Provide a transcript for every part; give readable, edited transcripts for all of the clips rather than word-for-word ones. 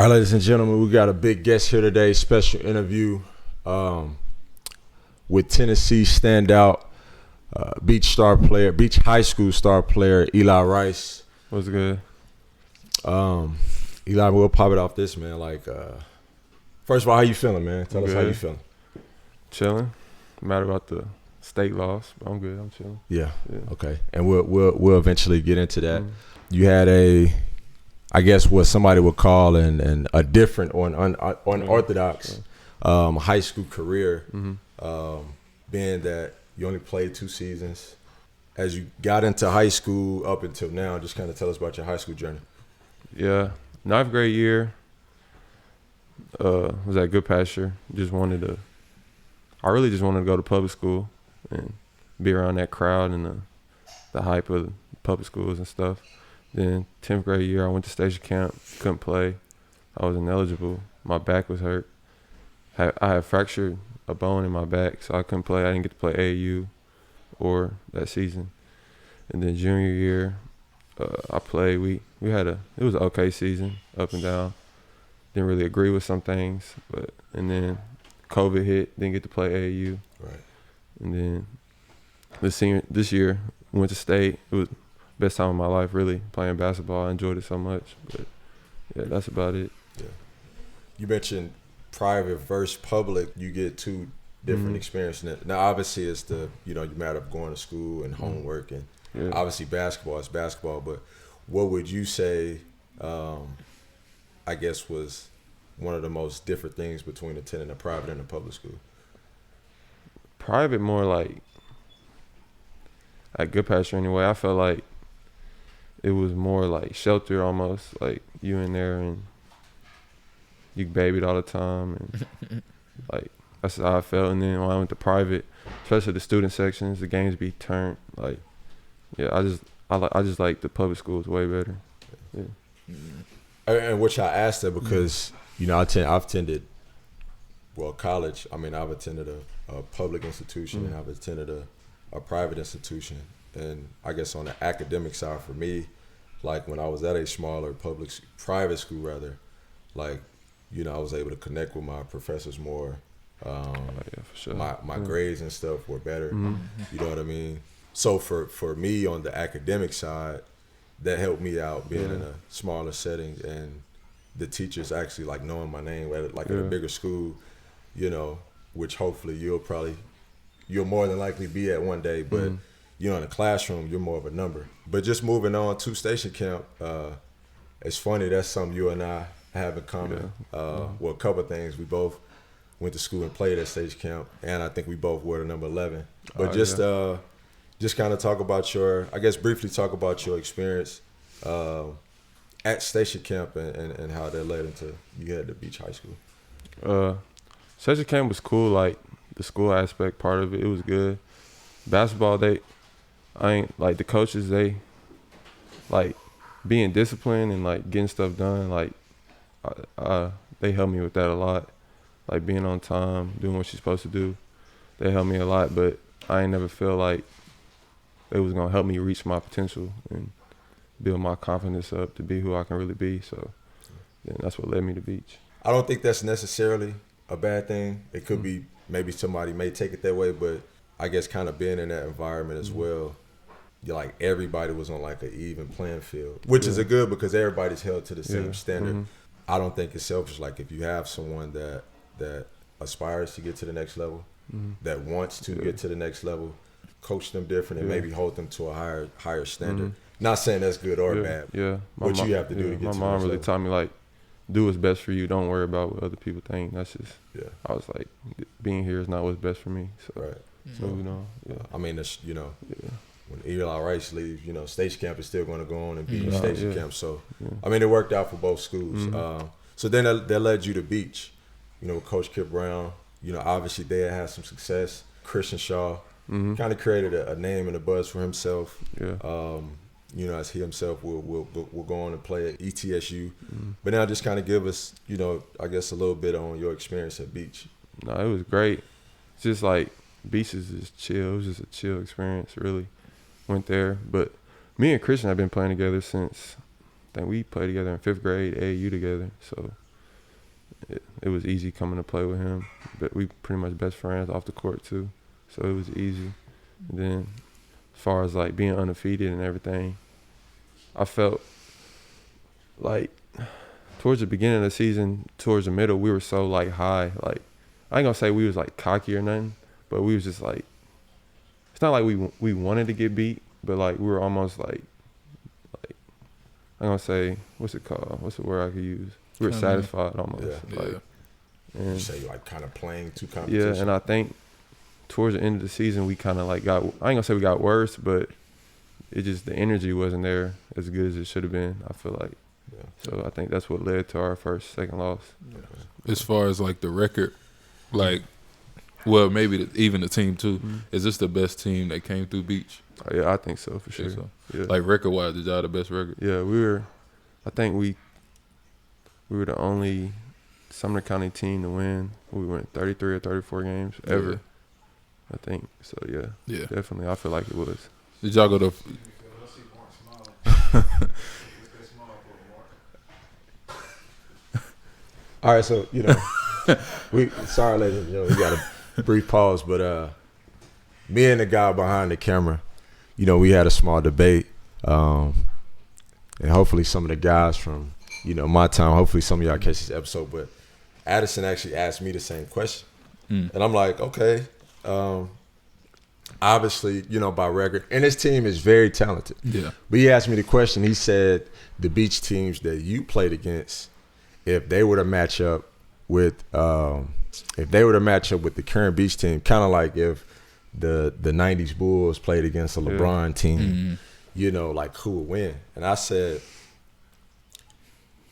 right, ladies and gentlemen, we got a big guest here today, special interview with Tennessee standout Beech High School star player, Eli Rice. What's good? Eli, we'll pop it off this, man. First of all, how you feeling, man? Tell us how you feeling. Chilling. Mad about the state loss, but I'm good. I'm chilling. Yeah. Okay. And we'll eventually get into that. You had I guess what somebody would call a different or an unorthodox high school career, being that you only played 2 seasons. As you got into high school up until now, just kind of tell us about your high school journey. Yeah, 9th grade year, was at Good Pasture. I really just wanted to go to public school and be around that crowd and the hype of public schools and stuff. Then 10th grade year, I went to station camp, couldn't play. I was ineligible. My back was hurt. I had fractured a bone in my back, so I couldn't play. I didn't get to play AAU or that season. And then junior year, I played. It was an okay season, up and down. Didn't really agree with some things, and then COVID hit. Didn't get to play AAU. Right. And then this year, went to state. It was the best time of my life, really, playing basketball. I enjoyed it so much. But yeah, that's about it. Yeah. You mentioned private versus public. You get 2 different experiences. Now, obviously, it's you matter of going to school and homework, and obviously basketball is basketball. But what would you say, I guess, was one of the most different things between attending a private and a public school? Private, more like at Good Pasture anyway. I felt like it was more like shelter almost. Like you in there and you babied all the time, and like that's how I felt. And then when I went to private, especially the student sections, the games be turned. Like, yeah, I just like the public schools way better. Yeah. And which I asked that because I've attended college. I mean, I've attended a public institution and I've attended a private institution. And I guess on the academic side for me, like when I was at a smaller private school rather, like, I was able to connect with my professors more. Yeah, for sure. My grades and stuff were better. You know what I mean? So for me on the academic side, that helped me out being in a smaller setting and the teachers actually like knowing my name at a bigger school, which hopefully you'll more than likely be at one day. But in the classroom, you're more of a number. But just moving on to station camp, it's funny, that's something you and I have in common. A couple of things. We both went to school and played at station camp, and I think we both wore the number 11. But just kind of briefly talk about your experience at station camp and how that led into you had the Beech High School. Station camp was cool, like the school aspect part of it was good. Basketball, the coaches, they like being disciplined and like getting stuff done, like they helped me with that a lot. Like being on time, doing what you're supposed to do, they helped me a lot. But I ain't never feel like it was gonna help me reach my potential and build my confidence up to be who I can really be. So that's what led me to Beech. I don't think that's necessarily a bad thing. It could be, maybe somebody may take it that way, but I guess kind of being in that environment as well, like everybody was on like an even playing field, which is a good because everybody's held to the same standard. I don't think it's selfish. Like if you have someone that aspires to get to the next level, that wants to get to the next level, coach them different and maybe hold them to a higher standard. Not saying that's good or bad. Yeah. What you have to do to get to the next level. My mom really taught me like, do what's best for you. Don't worry about what other people think. That's just. Yeah. I was like, being here is not what's best for me. So. Right. Moving on. Yeah. I mean, when Eli Rice leaves, station camp is still going to go on and be station camp. So, I mean, it worked out for both schools. So then that led you to Beech, with Coach Kip Brown. Obviously they had some success. Christian Shaw kind of created a name and a buzz for himself. Yeah. As he himself will go on and play at ETSU. But now just kind of give us, I guess a little bit on your experience at Beech. No, it was great. It's just like Beech is just chill. It was just a chill experience, really. Went there. But me and Christian have been playing together since, I think we played together in 5th grade, AAU together. So it was easy coming to play with him. But we pretty much best friends off the court too, so it was easy. And then as far as like being undefeated and everything, I felt like towards the beginning of the season, towards the middle, we were so like high. Like I ain't gonna say we was like cocky or nothing, but we was just like, it's not like we wanted to get beat, but like we were almost like I'm gonna say, what's it called? What's the word I could use? We were satisfied almost. Yeah. Like, And you say like kind of playing two competitions. Yeah, and I think towards the end of the season we kind of like got. I ain't gonna say we got worse, but it just the energy wasn't there as good as it should have been. I feel like. Yeah. So I think that's what led to our second loss. Yeah. As far as like the record, like, well, maybe even the team too. Mm-hmm. Is this the best team that came through Beech? Oh, yeah, I think so for sure. So. Yeah. Like record wise, did y'all the best record? Yeah, we were. I think we were the only Sumner County team to win. We went 33 or 34 games ever. Yeah. I think so. Yeah, definitely. I feel like it was. Did y'all go to? All right, so sorry, ladies, we got a brief pause, but me and the guy behind the camera, we had a small debate, and hopefully some of the guys from my town, hopefully some of y'all catch this episode, but Adison actually asked me the same question, and I'm like, okay, obviously, by record, and his team is very talented. Yeah, but he asked me the question. He said the Beech teams that you played against, if they were to match up with the current Beech team, kind of like if the 90s Bulls played against a LeBron team, like who would win? And I said,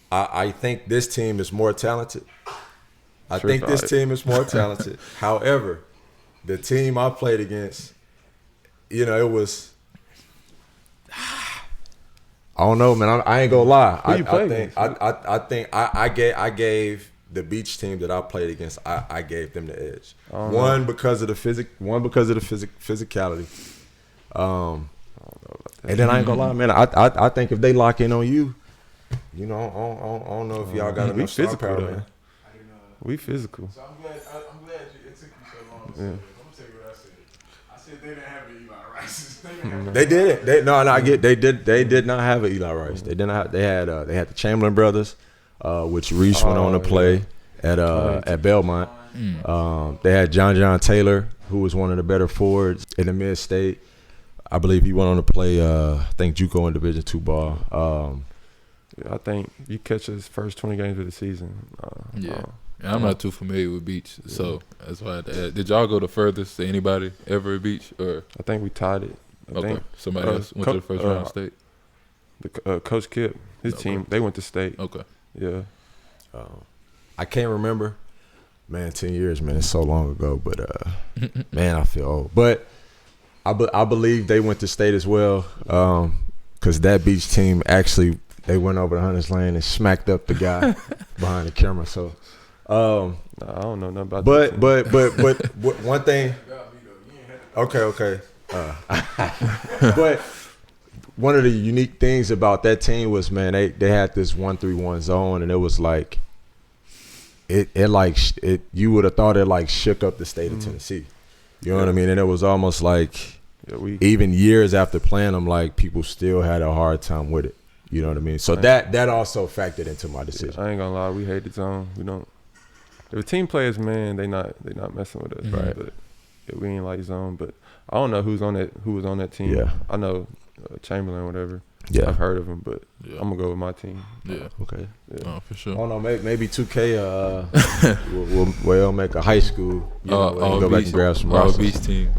I think this team is more talented. I think this team is more talented. However, the team I played against, it was, I don't know, man. I ain't gonna lie. I think I gave the Beech team that I played against. I gave them the edge. One because of the physicality. And then I ain't gonna lie, man. I think if they lock in on you, I don't know if y'all got enough star power, man. We physical. So I'm glad it took you so long to say that. I'm gonna tell you what I said. I said they didn't have an Eli Rice. They didn't. They did not have an Eli Rice. They did not. They had the Chamberlain brothers, which Reese went on to play at Belmont. They had John Taylor, who was one of the better forwards in the mid-state. I believe he went on to play. I think JUCO in Division II ball. I think you catch his first 20 games of the season. I'm not too familiar with Beech, so that's why I had to ask. Did y'all go the furthest to anybody ever at Beech? Or I think we tied it. I think somebody else went to the first round of state. The Coach Kip, his team, they went to state. Okay. Yeah. I can't remember. Man, 10 years, man, it's so long ago. But man, I feel old. But I believe they went to state as well, because that Beech team actually they went over to Hunter's Lane and smacked up the guy behind the camera. So. I don't know nothing about that. But one thing. Okay. But one of the unique things about that team was, man, they had this 1-3-1 zone, and it was like it you would have thought it like shook up the state of Tennessee. You know what I mean? And it was almost like even years after playing them, like people still had a hard time with it. You know what I mean? So that also factored into my decision. I ain't gonna lie, we hate the zone. We don't. If a team players, man, they not messing with us, right? But we ain't like zone. But I don't know who was on that team. Yeah, I know Chamberlain or whatever. Yeah, I've heard of him, but I'm gonna go with my team. Yeah, okay. Yeah, for sure. I don't know, maybe 2K will make a high school. Go back and grab some. Our Beech team.